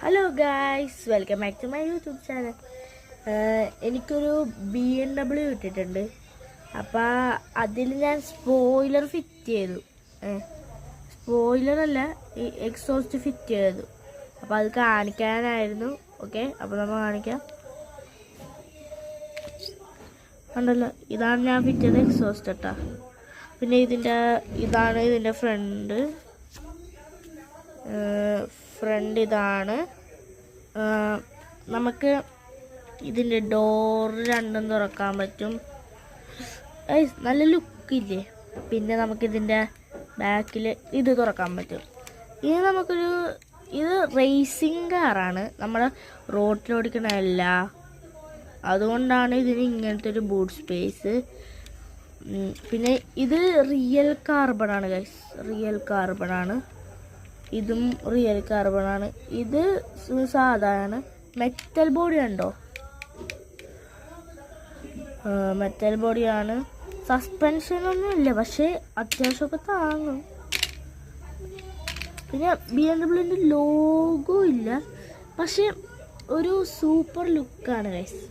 Hello guys, welcome back to my YouTube channel. എനിക്കൊരു BMW കിട്ടിയിട്ടുണ്ട്. അപ്പോൾ അതിൽ ഞാൻ സ്പോയിലർ ഫിറ്റ് ചെയ്തു. സ്പോയിലറല്ല, ഈ എക്സോസ്റ്റ് ഫിറ്റ് ചെയ്തു. അപ്പോൾ അത് കാണിക്കാനായിരുന്നു. ഓക്കെ, അപ്പോൾ നമ്മൾ കാണിക്കാം. ഉണ്ടല്ലോ, ഇതാണ് ഞാൻ ഫിറ്റ് ചെയ്ത എക്സോസ്റ്റ് കേട്ടോ. പിന്നെ ഇതാണ് ഇതിൻ്റെ ഫ്രണ്ട് ഇതാണ്. നമുക്ക് ഇതിൻ്റെ ഡോർ രണ്ടും തുറക്കാൻ പറ്റും. നല്ല ലുക്കില്ലേ. പിന്നെ നമുക്കിതിൻ്റെ ബാക്കിൽ ഇത് തുറക്കാൻ പറ്റും. ഇത് റേസിംഗ് കാറാണ്, നമ്മുടെ റോഡിലോടിക്കണതല്ല. അതുകൊണ്ടാണ് ഇതിന് ഇങ്ങനത്തെ ഒരു ബൂട്ട് സ്പേസ്. പിന്നെ ഇത് റിയൽ കാർബണാണ് ഗൈസ്, റിയൽ കാർബണാണ്. ഇതും റിയൽ കാർബണാണ്. ഇത് സാധാരണ മെറ്റൽ ബോഡി ഉണ്ടോ, മെറ്റൽ ബോഡിയാണ്. സസ്പെൻഷനൊന്നും ഇല്ല, പക്ഷേ അത്യാവശ്യമൊക്കെ താങ്ങും. പിന്നെ BMW ലോഗോ ഇല്ല, പക്ഷെ ഒരു സൂപ്പർ ലുക്കാണ് ഗൈസ്.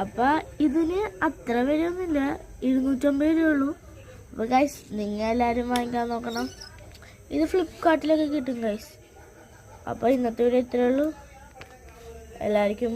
അപ്പം ഇതിന് അത്ര വിലയൊന്നുമില്ല, 250 രൂപയുള്ളൂ. അപ്പോൾ ഗൈസ്, നിങ്ങൾ എല്ലാവരും വാങ്ങിക്കാൻ നോക്കണം. ഇത് ഫ്ലിപ്കാർട്ടിലൊക്കെ കിട്ടും ഗൈസ്. അപ്പോൾ ഇന്നത്തെ വീഡിയോ ഇത്രയേ ഉള്ളൂ. എല്ലാവർക്കും